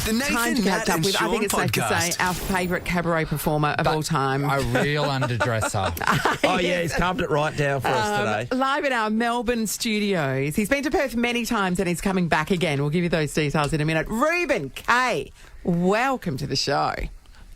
The Nathan, Time to catch Nat up and with, I Shaun think it's safe to podcast. say, our favourite cabaret performer of all time. A real underdresser. Oh, yeah, he's calmed it right down for us today. Live in our Melbourne studios. He's been to Perth many times and he's coming back again. We'll give you those details in a minute. Reuben, Kaye, welcome to the show.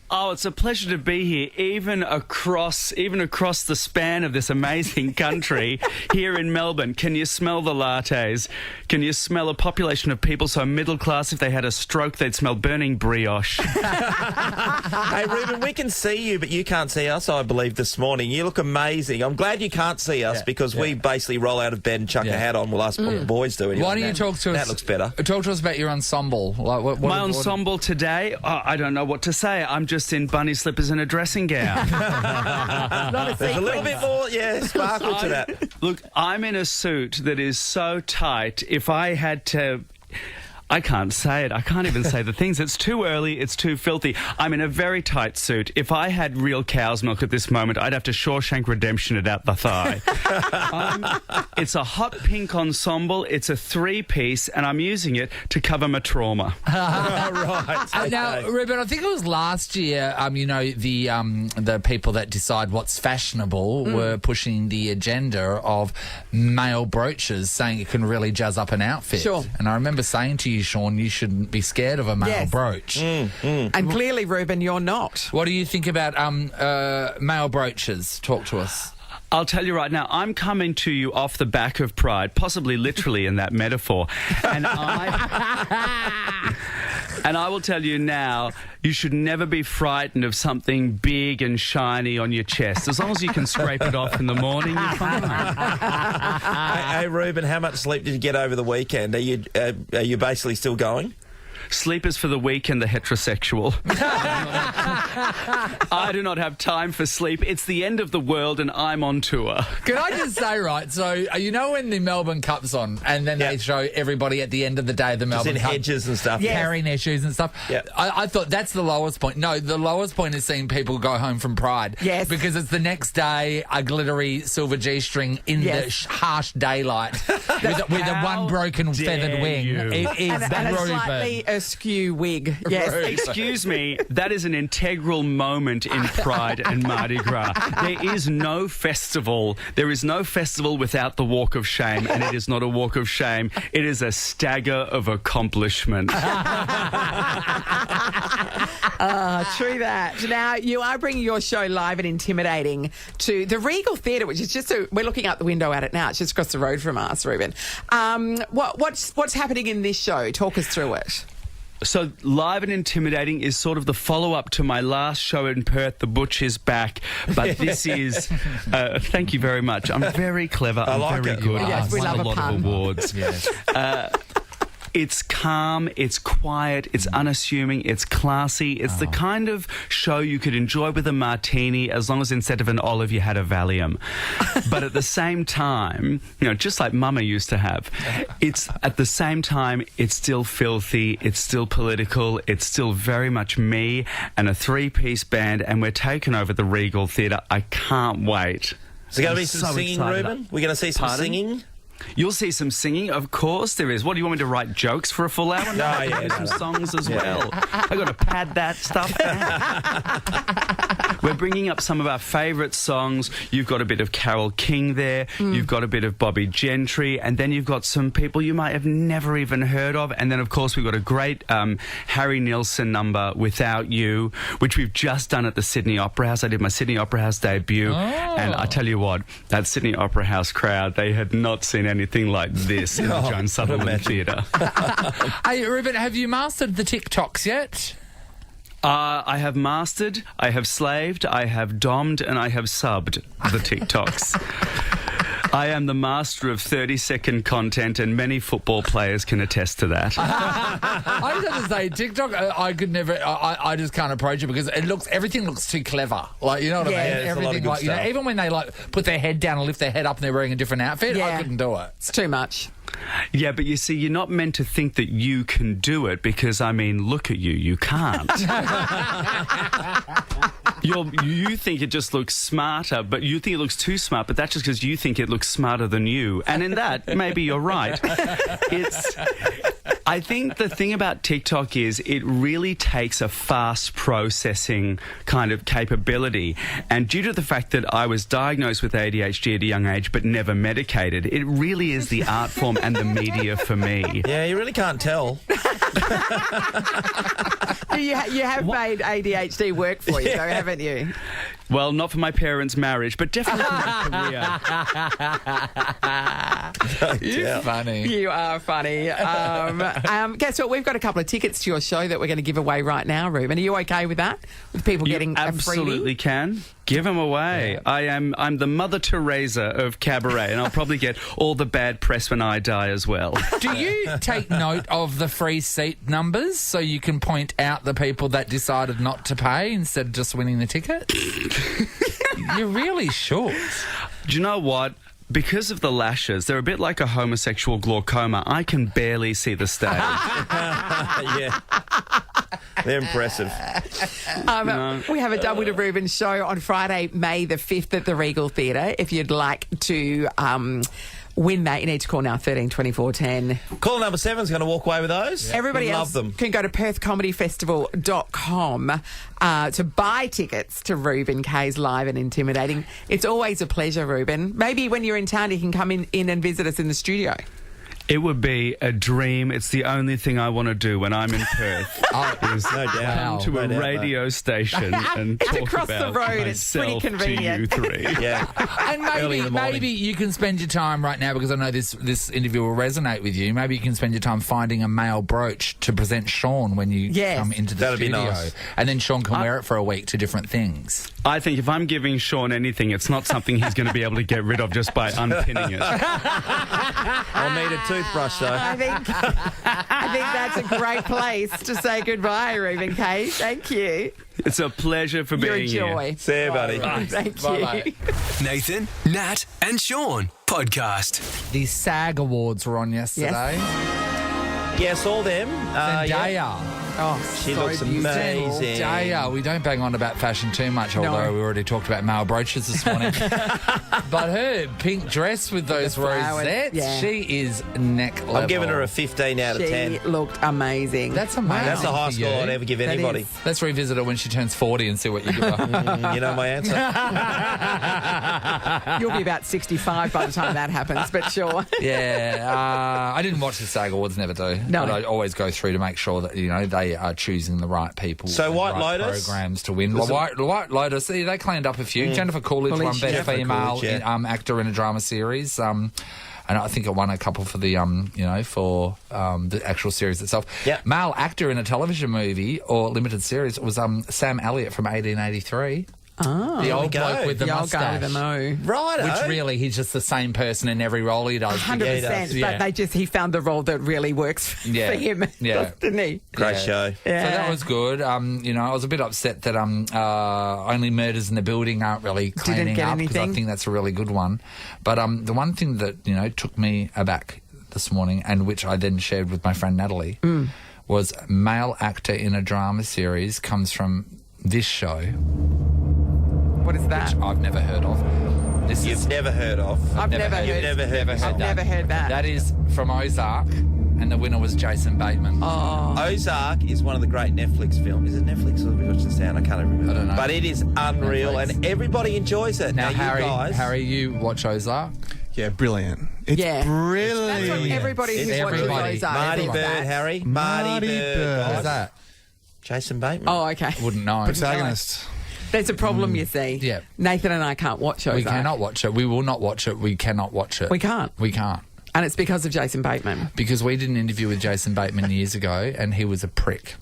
Oh, it's a pleasure to be here, even across the span of this amazing country here in Melbourne. Can you smell the lattes? Can you smell a population of people so middle class, if they had a stroke, they'd smell burning brioche? Hey, Reuben, we can see you, but you can't see us, I believe, this morning. You look amazing. I'm glad you can't see us because we basically roll out of bed and chuck a hat on. Well, us boys do. Anyway. Why don't you talk to us? That looks better. Talk to us about your ensemble. Like, My ensemble today, I don't know what to say. I'm just in bunny slippers and a dressing gown. There's a little bit more, sparkle to that. Look, I'm in a suit that is so tight, if I had to... I can't say it. I can't even say the things. It's too early. It's too filthy. I'm in a very tight suit. If I had real cow's milk at this moment, I'd have to Shawshank Redemption it out the thigh. It's a hot pink ensemble. It's a 3-piece, and I'm using it to cover my trauma. Right. Okay. Now, Reuben, I think it was last year, the people that decide what's fashionable were pushing the agenda of male brooches, saying it can really jazz up an outfit. Sure. And I remember saying to you, Shaun, you shouldn't be scared of a male brooch. And clearly, Reuben, you're not. What do you think about male brooches? Talk to us. I'll tell you right now, I'm coming to you off the back of pride, possibly literally in that metaphor. And I will tell you now, you should never be frightened of something big and shiny on your chest. As long as you can scrape it off in the morning, you're fine. Hey, Reuben, how much sleep did you get over the weekend? Are you basically still going? Sleep is for the weak and the heterosexual. I do not have time for sleep. It's the end of the world and I'm on tour. Can I just say, right, so you know when the Melbourne Cup's on and then they show everybody at the end of the day the Melbourne in Cup hedges and stuff. carrying their shoes and stuff. Yeah. I thought that's the lowest point. No, the lowest point is seeing people go home from Pride. Yes. Because it's the next day, a glittery silver G-string in the harsh daylight with a one broken feathered wing. you. It is And a Reuben. slightly askew wig. Yes. Excuse me, that is an integral moment in Pride and Mardi Gras. There is no festival. There is no festival without the Walk of Shame, and it is not a walk of shame. It is a stagger of accomplishment. True that. Now, you are bringing your show live and intimidating to the Regal Theatre, which is just we're looking out the window at it now. It's just across the road from us, Reuben. What's happening in this show? Talk us through it. So Live and Intimidating is sort of the follow-up to my last show in Perth, The Butch is Back. But this is... thank you very much. I'm very clever. I'm like very it. good. Yes, we I've love won a a lot pun. of awards. Yes. It's calm, it's quiet, it's unassuming, it's classy. It's the kind of show you could enjoy with a martini as long as instead of an olive you had a Valium. But at the same time, just like Mama used to have, it's at the same time, it's still filthy, it's still political, it's still very much me and a 3-piece band, and we're taking over the Regal Theatre. I can't wait. Is there going to I'm be some so singing, excited. Reuben? We're going to see some Pardon? singing? You'll see some singing, of course there is. What, do you want me to write jokes for a full hour? No, I can do some songs as well. I've got to pad that stuff down. We're bringing up some of our favourite songs. You've got a bit of Carole King there. You've got a bit of Bobby Gentry. And then you've got some people you might have never even heard of. And then, of course, we've got a great Harry Nilsson number, Without You, which we've just done at the Sydney Opera House. I did my Sydney Opera House debut. And I tell you what, that Sydney Opera House crowd, they had not seen anything like this in the Joan Sutherland Theatre. Hey, Reuben, have you mastered the TikToks yet? I have mastered, I have slaved, I have dommed, and I have subbed the TikToks. I am the master of 30-second content, and many football players can attest to that. I just have to say, TikTok, I could never, I just can't approach it because everything looks too clever. Like, you know what I mean? there's a lot of Everything, good like, stuff. even when they put their head down and lift their head up and they're wearing a different outfit, I couldn't do it. It's too much. Yeah, but you see, you're not meant to think that you can do it because, I mean, look at you, you can't. You think it just looks smarter, but you think it looks too smart, but that's just because you think it looks smarter than you. And in that, maybe you're right. I think the thing about TikTok is it really takes a fast processing kind of capability. And due to the fact that I was diagnosed with ADHD at a young age but never medicated, it really is the art form and the media for me. Yeah, you really can't tell. You have made ADHD work for you, though, haven't you? Well, not for my parents' marriage, but definitely for my career. You're funny. You are funny. Guess what? We've got a couple of tickets to your show that we're going to give away right now, Reuben. Are you okay with that? With people getting a freebie? Absolutely can. Give them away. Yeah. I'm the Mother Teresa of cabaret, and I'll probably get all the bad press when I die as well. Do you take note of the free seat numbers so you can point out the people that decided not to pay instead of just winning the ticket? You really should. Do you know what? Because of the lashes, they're a bit like a homosexual glaucoma. I can barely see the stage. Yeah. They're impressive. We have a Double to Reuben show on Friday, May the 5th at the Regal Theatre. If you'd like to win that, you need to call now 13 24 10. Caller number 7 is going to walk away with those. Everybody Love else them. can go to perthcomedyfestival.com to buy tickets to Reuben Kaye's Live and Intimidating. It's always a pleasure, Reuben. Maybe when you're in town, you can come in and visit us in the studio. It would be a dream. It's the only thing I want to do when I'm in Perth. Is no doubt. Come to a radio station and It's talk across about the road. It's pretty myself convenient. to you three. Yeah. And Early in the morning. maybe you can spend your time right now, because I know this interview will resonate with you. Maybe you can spend your time finding a male brooch to present Sean when you come into the That'd be studio. nice. And then Sean can wear it for a week to different things. I think if I'm giving Sean anything, it's not something he's going to be able to get rid of just by unpinning it. I'll need a toothbrush, though. I think that's a great place to say goodbye, Reuben Kaye. Thank you. It's a pleasure for You're a being joy. here. See you, buddy. Thank Bye-bye. you. Nathan, Nat, and Sean podcast. The SAG Awards were on yesterday. Yeah, saw them. Zendaya. Yeah. Oh, She so looks beautiful. amazing. Zendaya. We don't bang on about fashion too much, although we already talked about male brooches this morning. But her pink dress with those flowers, rosettes, yeah. she is neck level. I'm giving her a 15 out of She 10. looked amazing. That's amazing. That's the for highest score you. I'd ever give That anybody. is. Let's revisit her when she turns 40 and see what you give her. You know my answer. You'll be about 65 by the time that happens, but sure. Yeah, I didn't watch the SAG Awards, never do. No. But I always go through to make sure that, they are choosing the right people. So and White right Lotus? programs to win. Well, White Lotus, they cleaned up a few. Jennifer Coolidge won Best Jennifer Female Coolidge, yeah. Actor in a Drama Series. And I think it won a couple for the, for the actual series itself. Yep. Male actor in a television movie or limited series was Sam Elliott from 1883. Oh, The old go. bloke with the the old mustache. guy with the mo. Right, Which really, he's just the same person in every role he does. 100%, Yeah. but he found the role that really works for him, Yeah. didn't he? Great Yeah. show. Yeah. So that was good. I was a bit upset that Only Murders in the Building aren't really cleaning get up, because I anything. think that's a really good one. But the one thing that took me aback this morning, and which I then shared with my friend Natalie, was male actor in a drama series comes from this show, What is that? which I've never heard of. This You've is never heard of. I've never heard You've never heard of I've never heard that. That is from Ozark, and the winner was Jason Bateman. Ozark is one of the great Netflix films. Is it Netflix or Watch the Sound? I can't remember. I don't know. But it is unreal, Netflix. and everybody enjoys it. Now, you guys, Harry, you watch Ozark? Yeah, brilliant. It's Yeah. brilliant. That's what everybody who watches everybody. Ozark Marty thinks Bird, that. Harry. Marty Bird. Who's guys. that? Jason Bateman. Oh, okay. Wouldn't know. Protagonist. There's a problem, you see. Yeah. Nathan and I can't watch Ozark. We cannot watch it. We will not watch it. We cannot watch it. We can't. We can't. And it's because of Jason Bateman. Because we did an interview with Jason Bateman years ago, and he was a prick.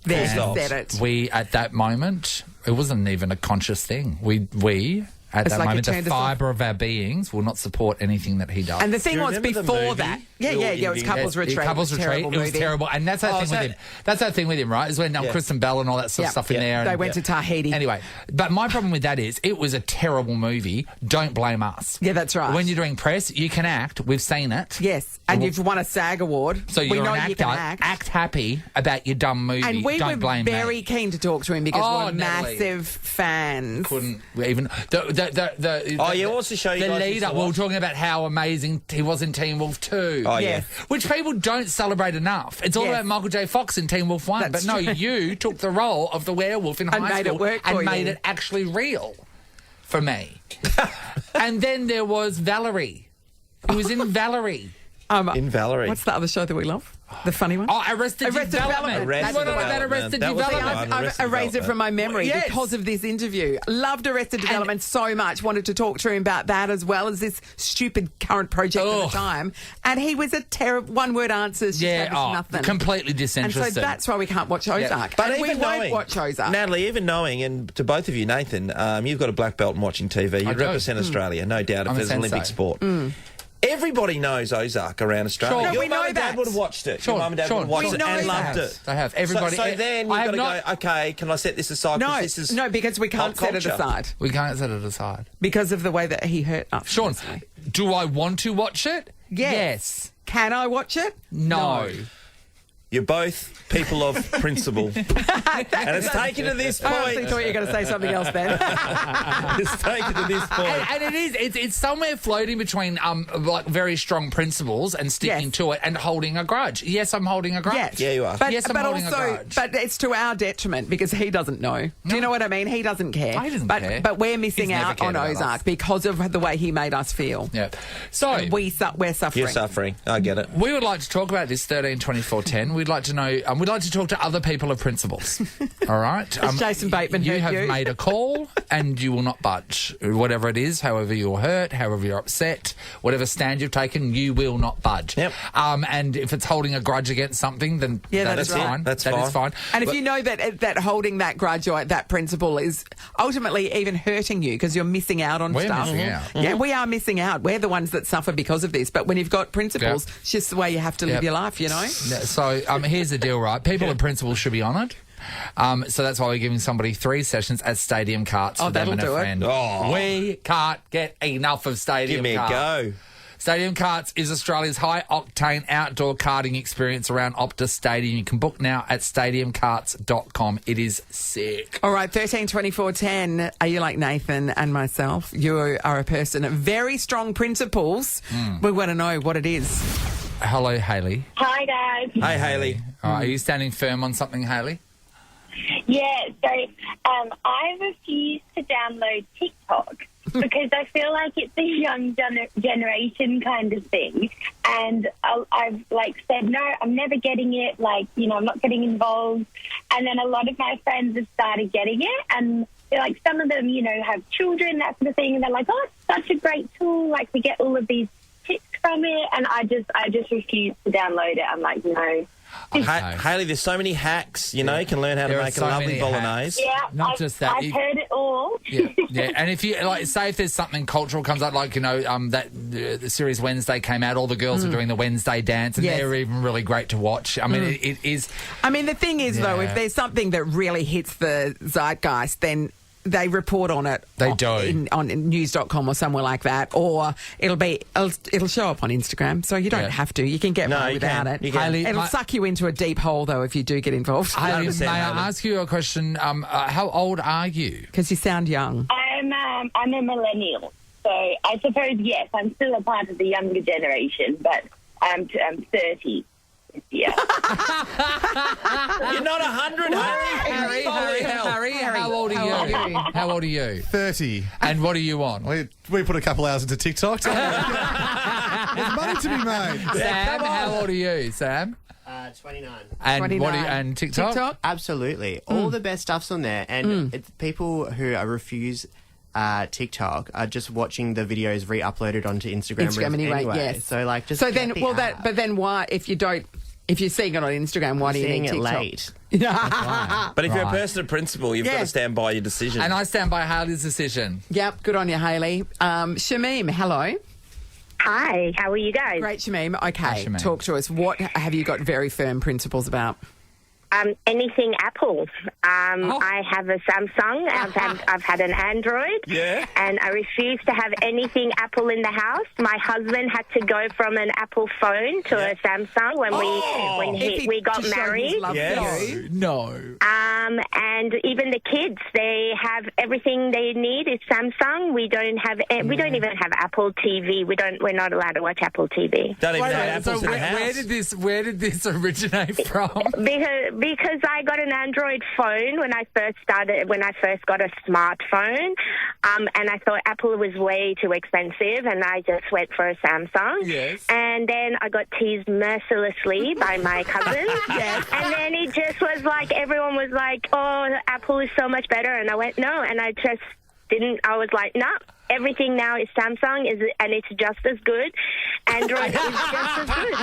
There, stop. said it. We, at that moment, it wasn't even a conscious thing. We at It's that like it moment, the turned us off. fiber of our beings will not support anything that he does. And the thing Do you was, remember the before movie? that... Yeah, Your it was interview? Couples Retreat. Couples It was a Retreat. terrible It was movie. terrible. And that's our thing with him. That's our thing with him, right? Is when Kristen Bell and all that sort Yeah. of stuff in Yeah. there. They and- went to Tahiti. Anyway, but my problem with that is it was a terrible movie. Don't blame us. Yeah, that's right. When you're doing press, you can act. We've seen it. Yes, and you've won a SAG award. So you're we know an actor. you can act. Act happy about your dumb movie. And we Don't were blame very me. keen to talk to him because Oh, we're Natalie. massive fans. Couldn't even. The what's the show you the guys lead used to up. We were watch? talking about how amazing he was in Teen Wolf 2. Oh, yeah. Which people don't celebrate enough. It's all Yes. about Michael J. Fox in Teen Wolf 1. That's but no, true. you took the role of the werewolf in high made school it work and for made you. it actually real for me. And then there was Valerie. He was in Valerie. In Valerie. What's the other show that we love? The funny one? Oh, Arrested Development. Development. What about Arrested That was the Development? one. I've erased it from my memory Yes. because of this interview. Loved Arrested Development so much. Wanted to talk to him about that as well as this stupid current project at the time. And he was a terrible one-word answers. Yeah, nothing. completely And disinterested. so that's why we can't watch Ozark. But and we even won't knowing, watch Ozark. Natalie, even knowing, and to both of you, Nathan, you've got a black belt in watching TV. You I do. represent Australia, no doubt, if I'm a there's an Olympic sensei. sport. Everybody knows Ozark around Australia. Sure. No, Your we mum know and dad that. would have watched it. Sure, Your mum and dad sure. would have watched We it know and that. loved it. They have. Everybody. So then you've I got have to go, okay, can I set this aside? No, 'Cause this is no, because we can't pop set it culture. aside We can't set it aside. because of the way that he hurt us. Sean, basically. do I want to watch it? Yes. Can I watch it? No. You're both people of principle. And it's taken to this I honestly point. thought you were going to say something else then. It's taken to this point. And it's somewhere floating between like very strong principles and sticking Yes. to it and holding a grudge. Yes, I'm holding a grudge. Yes. Yeah, you are. But, Yes, I'm but holding a also, grudge. but it's to our detriment because he doesn't know. Do you know what I mean? He doesn't care. He doesn't but, care. But we're missing He's never out cared on about Ozark us. because of the way he made us feel. Yeah. So And we're suffering. You're suffering. I get it. we would like to talk about this 13 24 10. We'd like to know. We'd like to talk to other people of principles. All right. Jason Bateman You heard have you. made a call and you will not budge. Whatever it is, however you're hurt, however you're upset, whatever stand you've taken, you will not budge. Yep. And if it's holding a grudge against something, then Yeah, that's that's right. fine. That's That is fine. fine. And if But- you know that holding that grudge or that principle is ultimately even hurting you because you're missing out on We're stuff. missing out. Yeah, we are missing out. We're the ones that suffer because of this. But when you've got principles, Yep. it's just the way you have to live Yep. your life, you know? Yeah, so here's the deal, right? People of principle should be honoured. So that's why we're giving somebody 3 sessions at Stadium Carts Oh, for them that'll and a do it. friend. Oh. We can't get enough of Stadium Give me a Carts. go. Stadium Carts is Australia's high-octane outdoor karting experience around Optus Stadium. You can book now at stadiumcarts.com. It is sick. All right, 13 24 10. Are you like Nathan and myself? You are a person of very strong principles. We want to know what it is. Hello, Hayley. Hi, guys. Hey, Hayley. All right, are you standing firm on something, Hayley? Yeah, so I refuse to download TikTok because I feel like it's a young generation kind of thing. And I've, said, no, I'm never getting it. I'm not getting involved. And then a lot of my friends have started getting it. And they're some of them, have children, that sort of thing. And they're like, oh, it's such a great tool. We get all of these tips from it. And I just refuse to download it. I'm like, no. Hayley, there's so many hacks, you can learn how to There are make a so lovely many bolognese. Yeah, Not just that. I've heard it all. Yeah. And if you say if there's something cultural comes up, the series Wednesday came out, all the girls are doing the Wednesday dance, and Yes. they're even really great to watch. I mean, it is. I mean, the thing is, though, Yeah. if there's something that really hits the zeitgeist, then they report on it. They do. on news.com or somewhere like that, or it'll show up on Instagram. So you don't Yeah. have to. You can get No, by you without can. it. You can. Hayley, It'll my- suck you into a deep hole, though, if you do get involved. Hayley, 100%, may I Hayley. ask you a question? How old are you? Because you sound young. I'm a millennial. So I suppose, yes, I'm still a part of the younger generation, but I'm 30 this year. You're not 100, Hayley. Harry, how old are you? How old are you? 30. And what are you on? We put a couple hours into TikTok. There's money to be made. Sam, how old are you, Sam? 29. And 29. and TikTok? TikTok? Absolutely. All the best stuff's on there. And it's people who refuse TikTok are just watching the videos re-uploaded onto Instagram anyway, yes. So, just So get then, the app. but then why, if you're seeing it on Instagram, why do you Seeing need it TikTok? late. But if you're a Right. person of principle, you've got Yeah. to stand by your decision. And I stand by Hayley's decision. Yep, good on you, Hayley. Shamim, hello. Hi, how are you guys? Great, Shamim. Okay, Hi, Shamim. talk to us. What have you got very firm principles about? Anything Apple. I have a Samsung. I've had an Android. Yeah. And I refuse to have anything Apple in the house. My husband had to go from an Apple phone to a Samsung when we got married. No. And even the kids, they have everything they need is Samsung. We don't even have Apple TV. We're not allowed to watch Apple TV. Don't even know So Apple's in the house. where did this originate from? Because I got an Android phone when I first got a smartphone, and I thought Apple was way too expensive, and I just went for a Samsung. Yes. And then I got teased mercilessly by my cousin. Yes. And then it just was like, everyone was like, oh, Apple is so much better. And I went, no. And I just didn't. I was like, no. Everything now is Samsung, and it's just as good. Android is just as good. You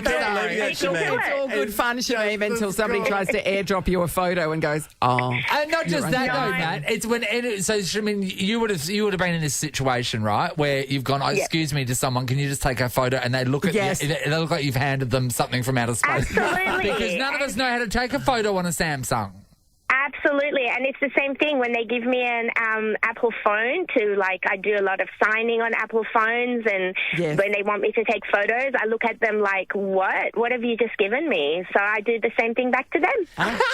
can't believe that, Shameen. It's all good fun, Shameem, until somebody tries to airdrop you a photo and goes, oh. And not just that, though, Matt. It's when so. I mean, you would have been in this situation, right, where you've gone, excuse me, to someone. Can you just take a photo? And they look at they look like you've handed them something from outer space. Absolutely. Because none of us know how to take a photo on a Samsung. Absolutely, and it's the same thing when they give me an Apple phone to, like, I do a lot of signing on Apple phones, and when they want me to take photos, I look at them like, what have you just given me? So I do the same thing back to them.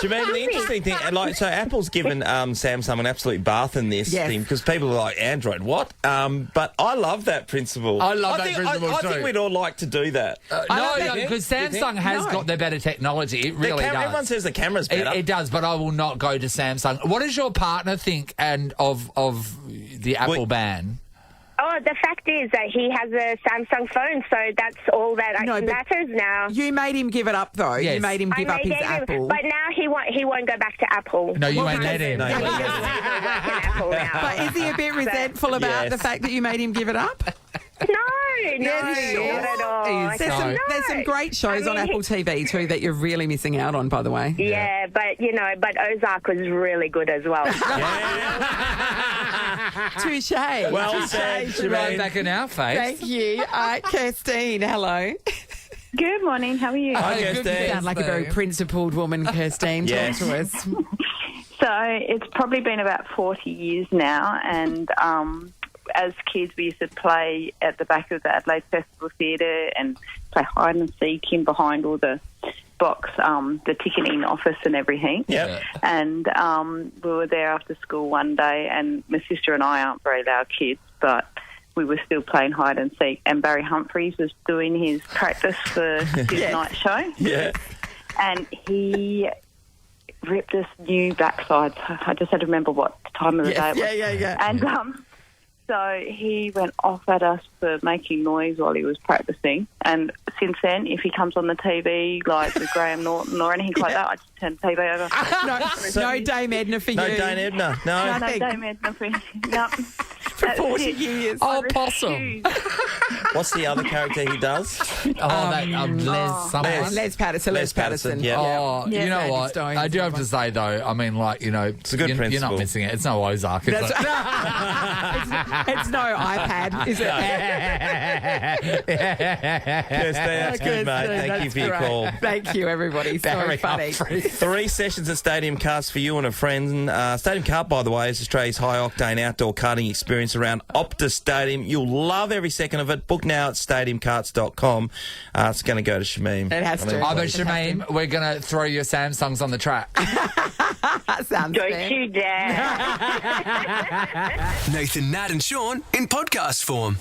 Shameen, the interesting thing, so Apple's given Samsung an absolute bath in this thing, because people are like, Android, what? But I love that principle. I love that principle I too. think we'd all like to do that. No, because Samsung has got the better technology. It really does. Everyone says the camera's better. It does, but I will not go to Samsung. What does your partner think of the Apple ban? Oh, the fact is that he has a Samsung phone, so that's all that matters now. You made him give it up, though. Yes. You made him give up his Apple. But now he won't go back to Apple. No, you won't let him. No, But is he a bit resentful about the fact that you made him give it up? No, not at all. There's some great shows on Apple TV too that you're really missing out on, by the way. Yeah, but Ozark was really good as well. Touche. Well said, Right Shameen. back in our face. Thank you. Kirstine, hello. Good morning. How are you? Hi, You Kirstine. sound like a very principled woman, Kirstine. Yes. Talk to us. So it's probably been about 40 years now, and as kids we used to play at the back of the Adelaide Festival Theatre and play hide and seek in behind all the box, the ticketing office and everything. Yep. And we were there after school one day, and my sister and I aren't very loud kids, but we were still playing hide and seek, and Barry Humphries was doing his practice for his night show. Yeah. And he ripped us new backsides. I just had to remember what time of the day it was. Yeah. And so he went off at us for making noise while he was practicing. And since then, if he comes on the TV, like with Graham Norton or anything like that, I just turn the TV over. No Dame Edna for No you. Dane Edna. No. No, Dame Edna for For 40 years. Oh, possum. What's the other character he does? Les someone. Les Patterson. Les Patterson, yeah. Oh, you know Sandy what? Stone, I do have someone. to say, though, I mean, like, It's a good you're principle. not missing it. It's no Ozark, is it? It's no iPad, is it? Yes, that's good, mate. Thank you for your call. Thank you, everybody. So Barry funny. Humphries. 3 sessions at Stadium Karts for you and a friend. Stadium Kart, by the way, is Australia's high-octane outdoor karting experience around Optus Stadium. You'll love every second of it. Book now at stadiumkarts.com. It's going to go to Shameen. It has to. Oh, but Shameen, we're going to throw your Samsungs on the track. That sounds Don't fair. you dare. Nathan, Nat, and Sean in podcast form.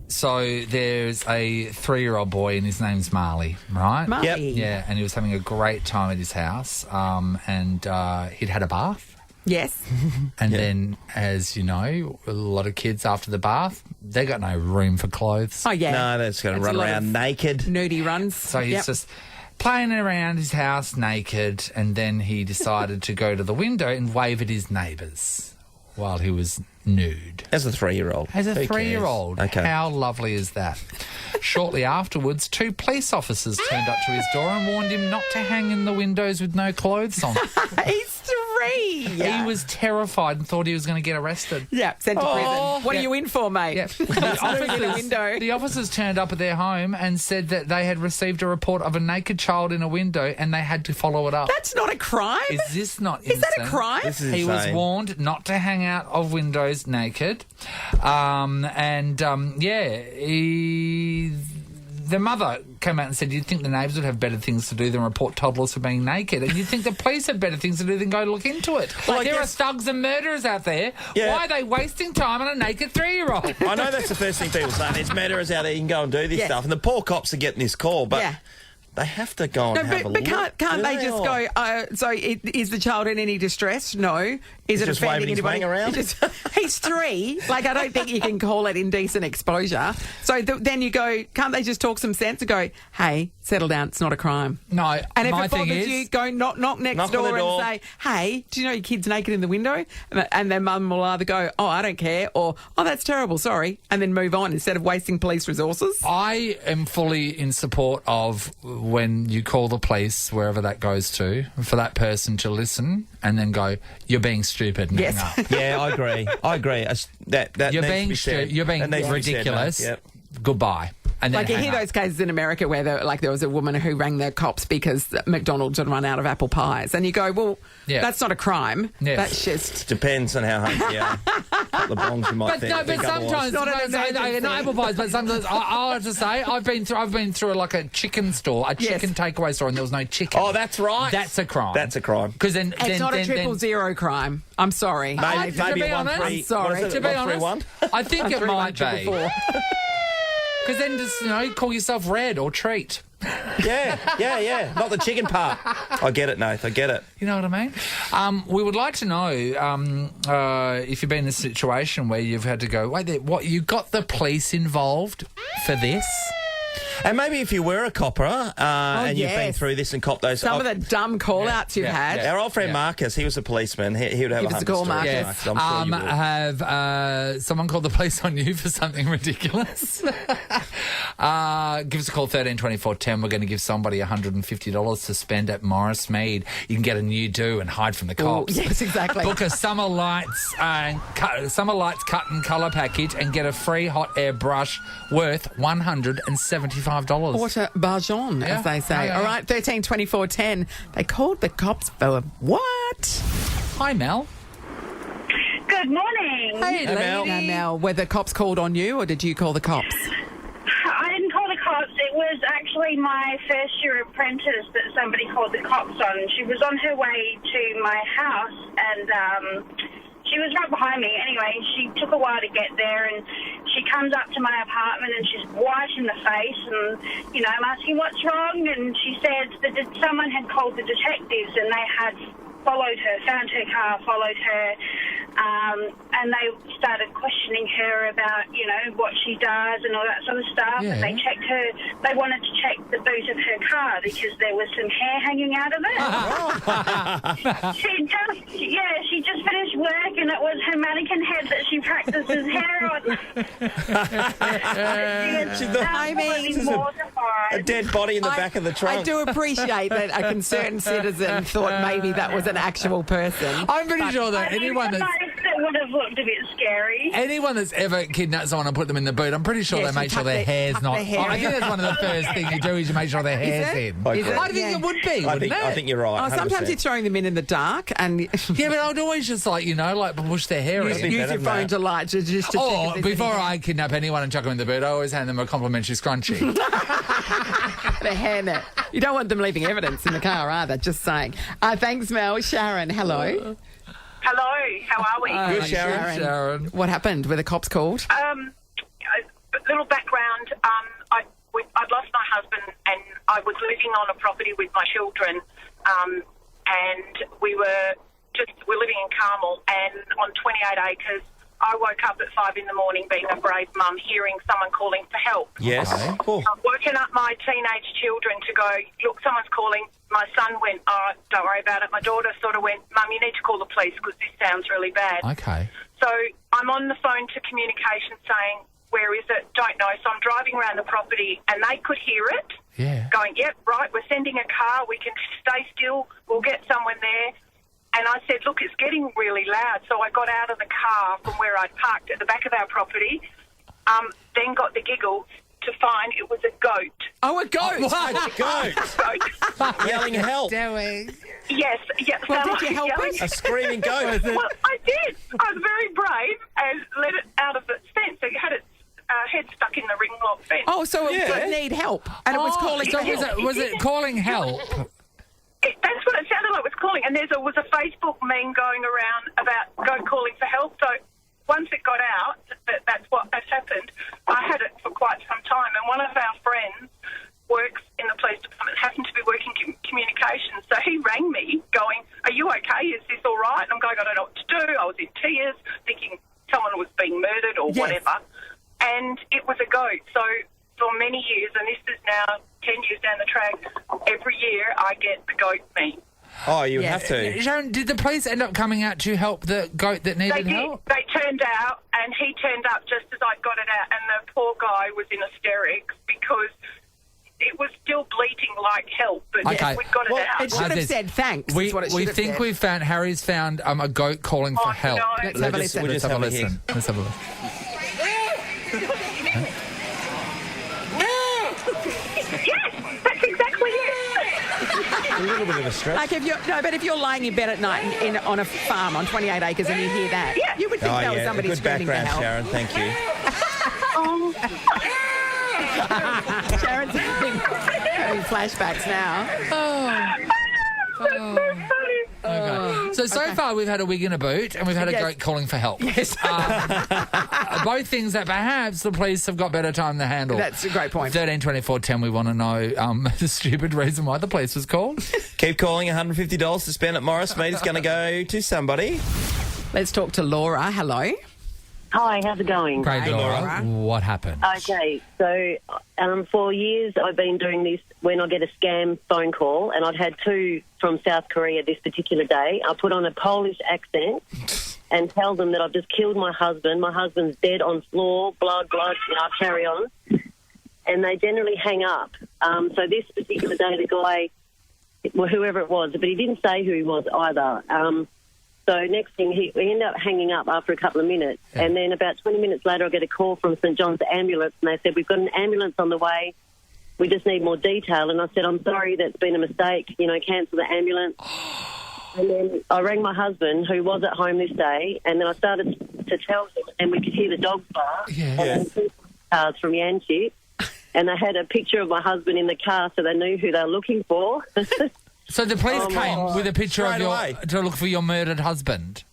So there's a 3-year-old boy, and his name's Marley, right? Marley. Yep. Yeah, and he was having a great time at his house, and he'd had a bath. Yes. And then, as you know, a lot of kids after the bath, they got no room for clothes. Oh, yeah. No, that's going to That's run a lot around of naked. Nudie runs. So he's just playing around his house naked, and then he decided to go to the window and wave at his neighbours while he was nude. As a 3-year-old. As a Who cares? 3-year-old. Okay. How lovely is that? Shortly afterwards, 2 police officers turned up to his door and warned him not to hang in the windows with no clothes on. He's 3. He was terrified and thought he was going to get arrested. Yeah, sent to prison. What are you in for, mate? Yeah. The officers turned up at their home and said that they had received a report of a naked child in a window and they had to follow it up. That's not a crime. Is this not Is that a insane? crime? This is He was insane. warned not to hang out of windows naked. The mother came out and said, you'd think the neighbours would have better things to do than report toddlers for being naked. And you'd think the police have better things to do than go look into it. Well, I there guess- are thugs and murderers out there. Yeah. Why are they wasting time on a naked 3-year-old? I know that's the first thing people say. There's murderers out there, you can go and do this Yeah. stuff. And the poor cops are getting this call, but Yeah. they have to go and No, have a but look. can't they do just Or- go, is the child in any distress? No. Is it just offending waving his anybody? wang around? He's 3. Like, I don't think you can call it indecent exposure. So then you go, can't they just talk some sense and go, hey, settle down, it's not a crime. No, And if my it thing bothers is... you, go knock next Knock on the door door. and say, hey, do you know your kid's naked in the window? And their mum will either go, oh, I don't care, or, oh, that's terrible, sorry, and then move on instead of wasting police resources. I am fully in support of when you call the police, wherever that goes to, for that person to listen and then go, you're being stupid and Yes. hang up. Yeah, I agree. That You're needs to being be said. you're being That needs to be said, ridiculous. mate. Yep. Goodbye. And then Like, you hang hear up. those cases in America where there was a woman who rang the cops because McDonald's had run out of apple pies. And you go, well, Yeah. that's not a crime. Yeah. That's just... Depends on how hungry you are. A couple of bongs you might But think sometimes, Not an not emergency. apple pies. But sometimes I have to say, I've been through like a chicken store, a Yes. chicken takeaway store, and there was no chicken. Oh, that's right. That's a crime. That's a crime. Because then It's not a 000 crime. I'm sorry. Maybe, to maybe be 1 honest, 3. I'm sorry. What is it? To be 1 3 1? honest, I think it might be. 3-1-4. Because then just, call yourself Red or Treat. Yeah. Not the chicken part. I get it, Nath. I get it. You know what I mean? We would like to know if you've been in a situation where you've had to go, wait there, what, you got the police involved for this? And maybe if you were a copper and you've been yes. through this and copped those... Some of the dumb call-outs you've had. Our old friend Yeah. Marcus, he was a policeman. He would have Give us a call, 100 stories, Marcus. I'm sure you would. Have someone called the police on you for something ridiculous? Give us a call, 13 24 10. We're going to give somebody $150 to spend at Morris Mead. You can get a new do and hide from the cops. Yes, exactly. Book a summer lights cut and colour package and get a free hot air brush worth $175. Porter Barjon, Yeah. as they say. Yeah. All right, 13 24 10. They called the cops for what? Hi, Mel. Good morning. Hey, Mel. lady. Now, were the cops called on you or did you call the cops? I didn't call the cops. It was actually my first year apprentice that somebody called the cops on. She was on her way to my house and she was right behind me. Anyway, she took a while to get there and she comes up to my apartment and she's white in the face and, I'm asking what's wrong and she said that someone had called the detectives and they had followed her, found her car, followed her, and they started questioning her about, what she does and all that sort of stuff. Yeah. And they checked her, they wanted to check the boot of her car because there was some hair hanging out of it. She just finished work and it was her mannequin head that she practices hair on. She was absolutely mortified. A dead body in the back of the trunk. I do appreciate that a concerned citizen thought maybe that was an actual person. I'm pretty sure that I mean, anyone that's it would have looked a bit scary. ever kidnapped someone and put them in the boot, I'm pretty sure Yes, they you make sure tuck their their- hair's tuck not... their hair I think in. that's one of the first things you do is you make sure their hair's it? in. I Is agree. it? I think it would be, I wouldn't think, it? I think you're right. Oh, sometimes 100%. you're throwing them in the dark and Yeah, but I'd always just push their hair use, in. be use better your than phone that. to light just to check Or if there's before any I kidnap anyone and chuck them in the boot, I always hand them a complimentary scrunchie. the hairnet. You don't want them leaving evidence in the car either, just saying. Thanks, Mel. Sharon, hello. Hello, how are we? Good, Sharon. What happened? Were the cops called? A little background. I'd lost my husband and I was living on a property with my children and we're living in Carmel and on 28 acres. I woke up at 5 in the morning being a brave mum hearing someone calling for help. Yes. Cool. I've woken up my teenage children to go, look, someone's calling. My son went, oh, don't worry about it. My daughter sort of went, Mum, you need to call the police because this sounds really bad. Okay. So I'm on the phone to communication saying, where is it? Don't know. So I'm driving around the property and they could hear it. Yeah. Going, yep, right, we're sending a car. We can stay still. We'll get someone there. And I said, look, it's getting really loud. So I got out of the car from where I'd parked at the back of our property, then got the giggle to find it was a goat. Oh, a goat. What? Goat. Yelling help. Yes. Well, did you help it? A screaming goat. Well, I did. I was very brave and let it out of its fence. It had its head stuck in the ring lock fence. Oh, so it did need help, and it was calling So for help. was it calling help? That's what it sounded like it was calling. And there was a Facebook meme going around about goat calling for help. So once it got out that's happened, I had it for quite some time. And one of our friends works in the police department, happened to be working communications. So he rang me going, are you okay? Is this all right? And I'm going, I don't know what to do. I was in tears thinking someone was being murdered or whatever. And it was a goat. So for many years, and this is now 10 years down the track, every year I get the goat meme. Oh, you have to. Sharon, did the police end up coming out to help the goat that needed help? They turned out, and he turned up just as I got it out, and the poor guy was in hysterics because it was still bleating like help, but Okay. we got it out. It should have said thanks. We is what it should have think said. we've found Harry's found a goat calling for help. No. Let's have a listen. We'll Let's just have a have a listen. Let's have a listen. Yes, that's exactly it. A little bit of a stretch. Like if you're lying in bed at night on a farm on 28 acres and you hear that, you would think that was somebody good screaming for background, help. Sharon. Thank you. Sharon's having flashbacks now. Okay. So far we've had a wig and a boot and we've had a goat calling for help. Yes. Both things that perhaps the police have got better time to handle. That's a great point. 13 24 10, we want to know the stupid reason why the police was called. Keep calling. $150 to spend at Morris Mead is going to go to somebody. Let's talk to Laura. Hello. Hi, how's it going? Great, Laura. Laura. What happened? Okay, so for years I've been doing this when I get a scam phone call, and I'd had two from South Korea this particular day. I put on a Polish accent and tell them that I've just killed my husband. My husband's dead on floor, blood, I carry on. And they generally hang up. So this particular day, the guy, well, whoever it was, but he didn't say who he was either. So next thing, we end up hanging up after a couple of minutes. Yeah. And then about 20 minutes later, I get a call from St John's ambulance, and they said, we've got an ambulance on the way. We just need more detail. And I said, I'm sorry, that's been a mistake. Cancel the ambulance. And then I rang my husband, who was at home this day, and then I started to tell him, and we could hear the dogs bark. Yeah. And then cars from Yanchip. And they had a picture of my husband in the car, so they knew who they were looking for. So the police came with a picture Straight to look for your murdered husband?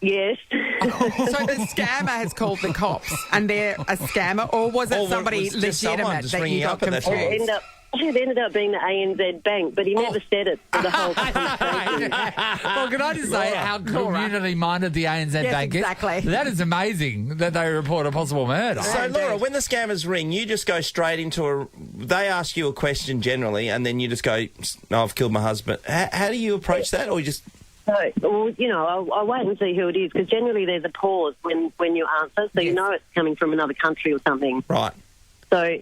Yes. So the scammer has called the cops, and they're a scammer, or was it somebody was just someone legitimate just that ringing you got up at that confused? It ended up being the ANZ Bank, but he never said it for the whole conversation. Well, can I just say how community-minded the ANZ Bank is? Exactly. That is amazing that they report a possible murder. So, Laura, when the scammers ring, you just go straight into they ask you a question generally, and then you just go, no, I've killed my husband. How do you approach that, or you just... So, I'll wait and see who it is, because generally there's a pause when you answer, so you know it's coming from another country or something. Right. So,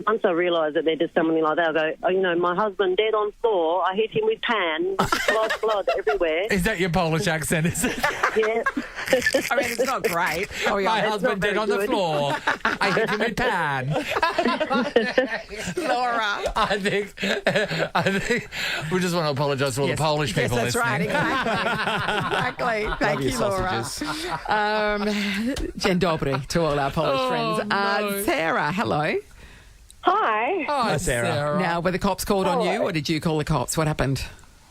once I realise that they're just somebody like that, I go, my husband dead on floor, I hit him with pan, blood everywhere. Is that your Polish accent, is it? Yeah. I mean, it's not great. My husband dead on the floor. I hit him with pan. Laura. I think we just want to apologise to all the Polish people Yes, that's listening. right. Exactly. Thank you, Laura. Dzień dobry to all our Polish friends. No. Sarah, hello. Hi. Hi, Sarah. Now, were the cops called on you, or did you call the cops? What happened?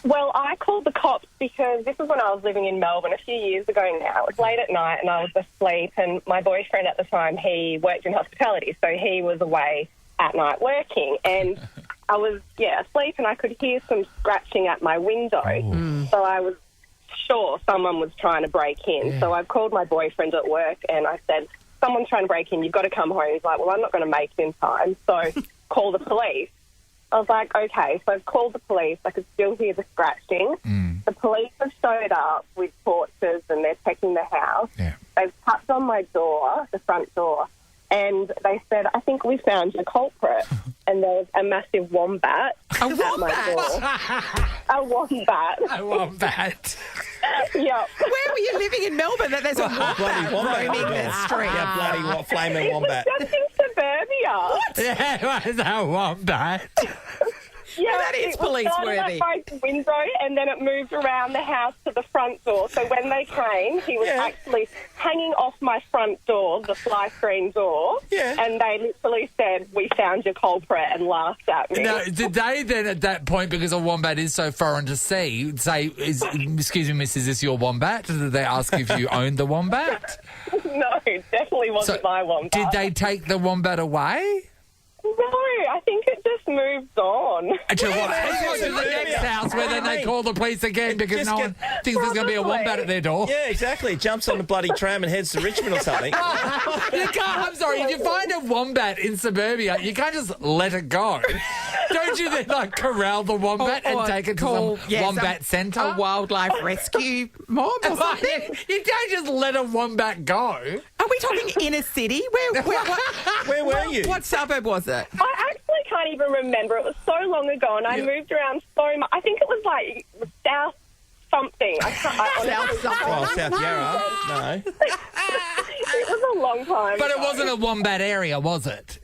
Well, I called the cops because this was when I was living in Melbourne a few years ago now. It was late at night and I was asleep, and my boyfriend at the time, he worked in hospitality, so he was away at night working. And I was, asleep, and I could hear some scratching at my window. So I was sure someone was trying to break in. Yeah. So I called my boyfriend at work and I said, someone's trying to break in, you've got to come home. He's like, well, I'm not going to make it in time, so call the police. I was like, okay, so I've called the police. I could still hear the scratching. The police have showed up with torches and they're checking the house. Yeah. They've tapped on my door, the front door, and they said, I think we found your culprit. And there was a massive wombat A at my door. A wombat. A wombat. Yeah. Where were you living in Melbourne that there's a Bloody wombat roaming the street? Yeah, bloody flaming wombat. Just in suburbia. Yeah, it was a wombat. Yeah, Well, that is it was police started worthy. up by the window and then it moved around the house to the front door. So when they came, he was actually hanging off my front door, the fly screen door. Yeah. And they literally said, "We found your culprit," and laughed at me. Now, did they then at that point, because a wombat is so foreign to see, say, excuse me, miss, is this your wombat? Did they ask if you owned the wombat? No, definitely wasn't my wombat. Did they take the wombat away? No, I think it just moved on. To what? To the next house where then they call the police again because no one thinks there's going to be a wombat at their door. Yeah, exactly. Jumps on the bloody tram and heads to Richmond or something. You can't, I'm sorry, if you find a wombat in suburbia, you can't just let it go. Don't you then, like, corral the wombat and take it to some wombat centre? A wildlife rescue mob or something? You don't just let a wombat go. Are we talking inner city? Where were you? What suburb was it? I actually can't even remember. It was so long ago, and I moved around so much. I think it was like South something. South something. Oh, South Yarra. No. It was a long time But it ago. wasn't a wombat area, was it?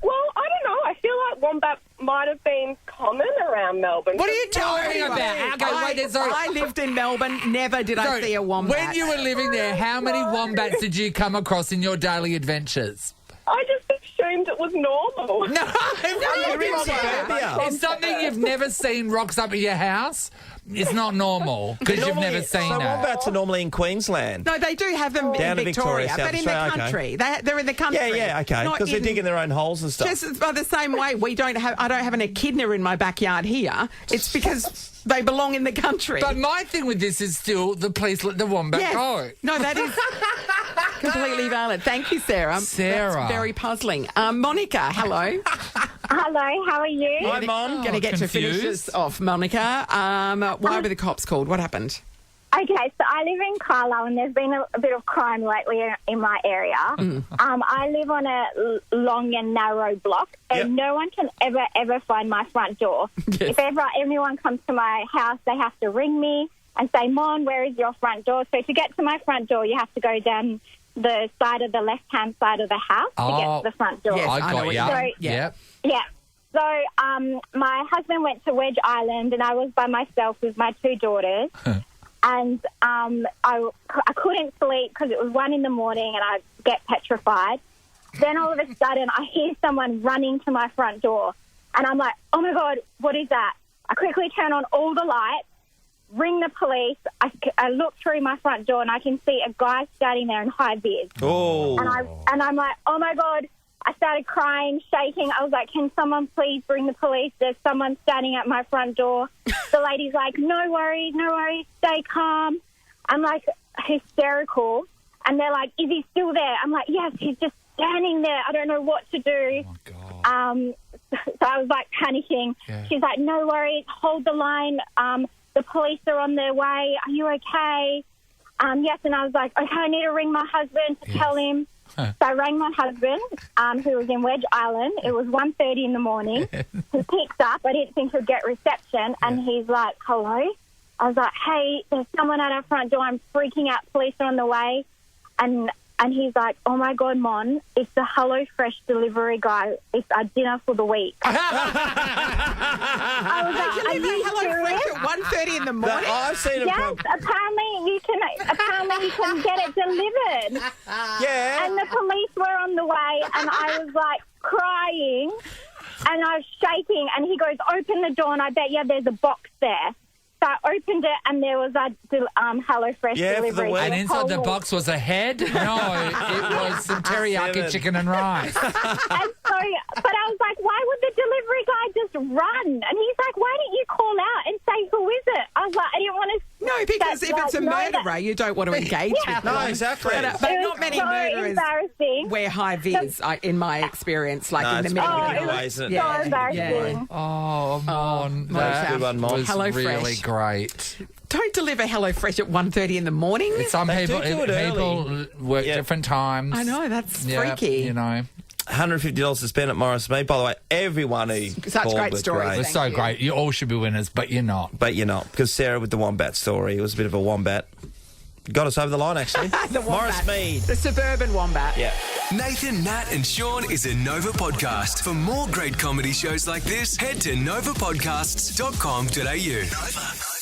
Well, I don't know. I feel like wombat might have been common around Melbourne. What are you talking about? I lived in Melbourne. Never did I see a wombat. When you were living there, how many wombats did you come across in your daily adventures? I just assumed it was normal. No, if something you've never seen rocks up at your house, it's not normal because you've never seen so it. wombats are normally in Queensland. No, they do have them Down in to Victoria, Victoria, South but in the Australia, okay. country. They're in the country. Yeah, okay. Not Because they're in- digging their own holes and stuff. Just by the same way, I don't have an echidna in my backyard here. It's because they belong in the country. But my thing with this is still the police let the wombat Yes. go. No, that is completely valid. Thank you, Sarah. Sarah. That's very puzzling. Monica, hello. Hello, how are you? Hi, Mon. Going to get to finish confused. this off, Monica. Why were the cops called? What happened? Okay, so I live in Carlisle and there's been a bit of crime lately in my area. I live on a long and narrow block and no one can ever find my front door. Yes. If ever anyone comes to my house, they have to ring me and say, "Mon, where is your front door?" So to get to my front door, you have to go down the side of the left-hand side of the house to get to the front door. Yes, I I know got what you. you mean. Yep. Yeah. So my husband went to Wedge Island and I was by myself with my two daughters. And I couldn't sleep because it was 1 a.m. and I get petrified. Then all of a sudden I hear someone running to my front door. And I'm like, oh, my God, what is that? I quickly turn on all the lights, ring the police. I look through my front door and I can see a guy standing there in high vis. Oh. And I'm like, oh, my God. I started crying, shaking. I was like, can someone please bring the police? There's someone standing at my front door. The lady's like, no worries, stay calm. I'm like hysterical. And they're like, is he still there? I'm like, yes, he's just standing there. I don't know what to do. Oh, my God. So I was like panicking. Yeah. She's like, no worries, hold the line. The police are on their way. Are you okay? Yes. And I was like, okay, I need to ring my husband to tell him. So I rang my husband, who was in Wedge Island. It was 1:30 in the morning. He picks up. I didn't think he'd get reception. And he's like, hello? I was like, hey, there's someone at our front door. I'm freaking out. Police are on the way. And he's like, oh, my God, Mon, it's the HelloFresh delivery guy. It's our dinner for the week. I was like, You are leave you a serious? HelloFresh at 1:30 in the morning? I've seen it. Yes, apparently you can get it delivered. Yeah. And the police were on the way, and I was like crying, and I was shaking. And he goes, "Open the door," and I bet there's a box there. So I opened it, and there was a HelloFresh delivery. And inside the box was a head? No, it was some teriyaki chicken and rice. And so, but I was like, why would the delivery guy just run? And he's like, why didn't you call out and say, who is it? I was like, I didn't want to... No, because if it's a murderer, you don't want to engage with them. No, exactly. But not many murderers embarrassing. wear high vis, in my experience, like in the middle of the night. isn't it? So embarrassing. Oh, Mon, that Good one, Mon. was HelloFresh. really great. Don't deliver HelloFresh at 1:30 in the morning. Some They people do it early. work different times. I know, that's Yeah, freaky. You know. $150 to spend at Morris Mead. By the way, everyone who Such called great was stories. great. It's so great. You all should be winners, but you're not. But you're not, because Sarah with the wombat story, it was a bit of a wombat. Got us over the line, actually. The wombat. Morris Mead. The suburban wombat. Yeah. Nathan, Nat and Sean is a Nova podcast. For more great comedy shows like this, head to novapodcasts.com.au. Nova.